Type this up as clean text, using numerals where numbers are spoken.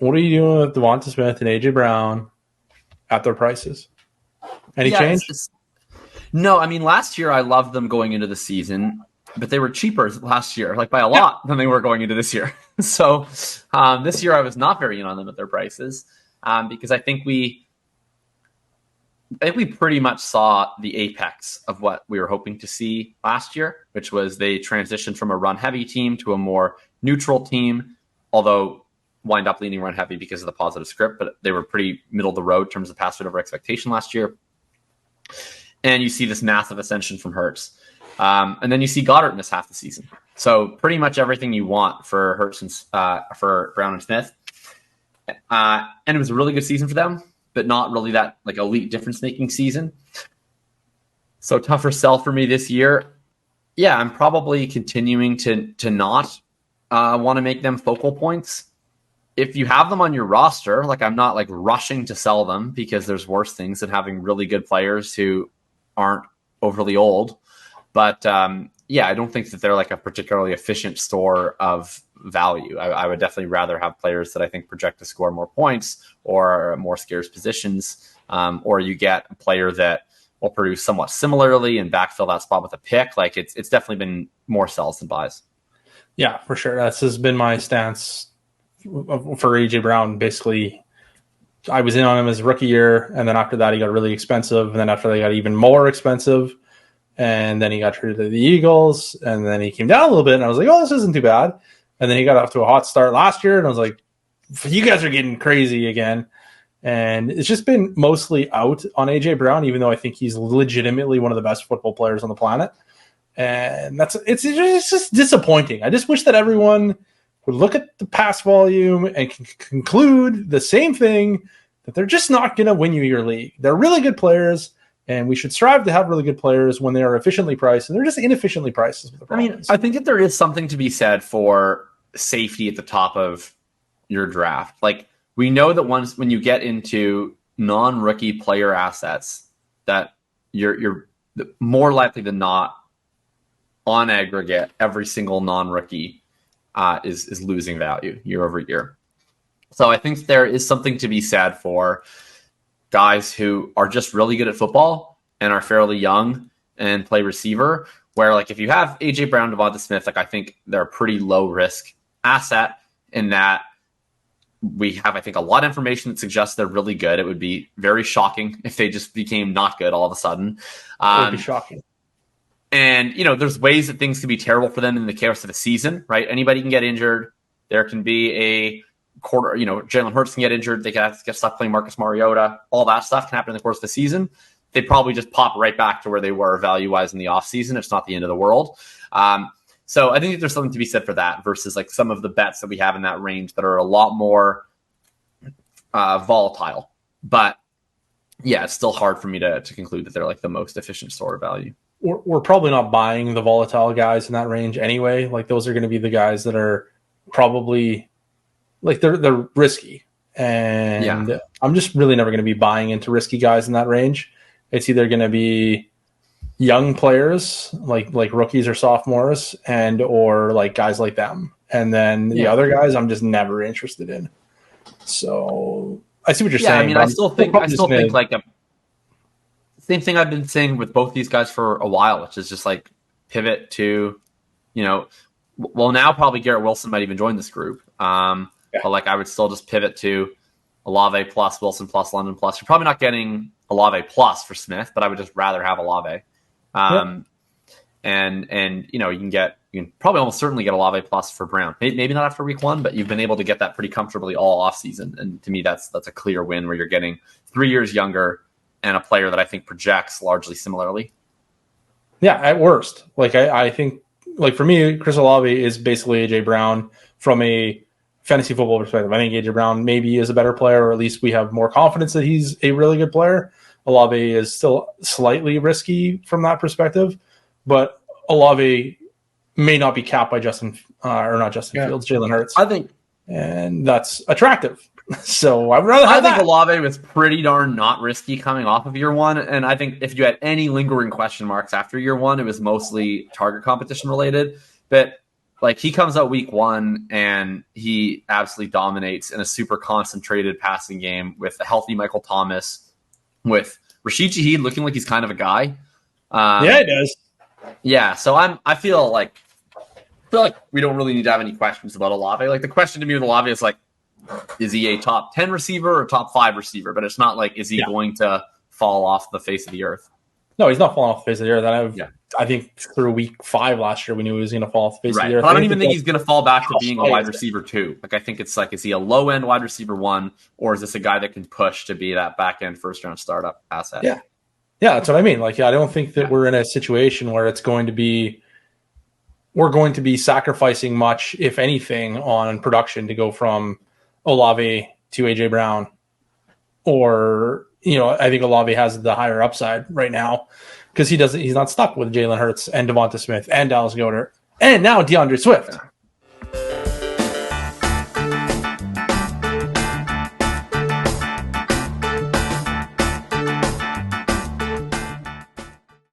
What are you doing with DeVonta Smith and AJ Brown at their prices? Any change? No, I mean, last year I loved them going into the season, but they were cheaper last year, like by a lot than they were going into this year. So this year I was not very in on them at their prices because I think we pretty much saw the apex of what we were hoping to see last year, which was they transitioned from a run-heavy team to a more neutral team, although wind up leaning run-heavy because of the positive script, but they were pretty middle of the road in terms of pass rate over expectation last year. And you see this massive ascension from Hurts. And then you see Goddard miss half the season. So pretty much everything you want for Hurts and for Brown and Smith. And it was a really good season for them, but not really that like elite difference-making season. So tougher sell for me this year. Yeah, I'm probably continuing to not want to make them focal points. If you have them on your roster, like I'm not like rushing to sell them because there's worse things than having really good players who aren't overly old. But I don't think that they're like a particularly efficient store of value. I would definitely rather have players that I think project to score more points or more scarce positions, or you get a player that will produce somewhat similarly and backfill that spot with a pick. Like it's definitely been more sells than buys. Yeah, for sure. This has been my stance for AJ Brown. Basically, I was in on him his rookie year, and then after that he got really expensive, and then after that he got even more expensive, and then he got traded to the Eagles, and then he came down a little bit, and I was like, oh, this isn't too bad. And then he got off to a hot start last year, and I was like, you guys are getting crazy again. And it's just been mostly out on AJ Brown, even though I think he's legitimately one of the best football players on the planet. And it's just disappointing. I just wish that everyone would look at the pass volume and conclude the same thing, that they're just not going to win you your league. They're really good players, and we should strive to have really good players when they are efficiently priced, and they're just inefficiently priced. I mean, I think that there is something to be said for safety at the top of your draft. Like, we know that when you get into non-rookie player assets, that you're more likely than not, on aggregate, every single non-rookie is losing value year over year. So I think there is something to be said for guys who are just really good at football and are fairly young and play receiver, where like if you have AJ Brown, DeVonta Smith, like I think they're a pretty low risk asset in that we have, I think, a lot of information that suggests they're really good. It would be very shocking if they just became not good all of a sudden. It would be shocking. And, there's ways that things can be terrible for them in the course of a season, right? Anybody can get injured. There can be a quarter, Jalen Hurts can get injured. They can have to get stuck playing Marcus Mariota. All that stuff can happen in the course of the season. They probably just pop right back to where they were value-wise in the offseason. It's not the end of the world. So I think that there's something to be said for that versus like some of the bets that we have in that range that are a lot more volatile. But yeah, it's still hard for me to conclude that they're like the most efficient store of value. We're probably not buying the volatile guys in that range anyway. Like those are going to be the guys that are probably like they're risky. And I'm just really never going to be buying into risky guys in that range. It's either going to be young players like rookies or sophomores or like guys like them. And then the other guys I'm just never interested in. So I see what you're saying. I mean, I still think like a same thing I've been saying with both these guys for a while, which is just like pivot to, well, now probably Garrett Wilson might even join this group. But like I would still just pivot to Olave plus, Wilson plus, London plus. You're probably not getting Olave plus for Smith, but I would just rather have Olave. And you can probably almost certainly get Olave plus for Brown. Maybe not after week 1, but you've been able to get that pretty comfortably all off season. And to me, that's a clear win where you're getting 3 years younger and a player that I think projects largely similarly. Yeah, at worst. Like I think, like for me, Chris Olave is basically AJ Brown from a fantasy football perspective. I think AJ Brown maybe is a better player, or at least we have more confidence that he's a really good player. Olave is still slightly risky from that perspective, but Olave may not be capped by Fields, Jalen Hurts. I think, and that's attractive. So I would rather have I think Olave was pretty darn not risky coming off of year 1. And I think if you had any lingering question marks after year 1, it was mostly target competition related. But Like, he comes out week 1 and he absolutely dominates in a super concentrated passing game with a healthy Michael Thomas, with Rashid Shaheed looking like he's kind of a guy. Yeah, it does. Yeah, so I feel like we don't really need to have any questions about Olave. Like, the question to me with Olave is like, is he a top 10 receiver or top 5 receiver? But it's not like, is he going to fall off the face of the earth? No, he's not falling off the face of the earth. I think through week 5 last year, we knew he was going to fall off the face of the earth. But I don't even think he's going to fall back to being a wide receiver 2. Like, I think it's like, is he a low end wide receiver 1, or is this a guy that can push to be that back end first round startup asset? Yeah, that's what I mean. Like, I don't think that we're in a situation where we're going to be sacrificing much, if anything, on production to go from Olave to AJ Brown, or I think Olave has the higher upside right now because he's not stuck with Jalen Hurts and DeVonta Smith and Dallas Goedert and now DeAndre Swift.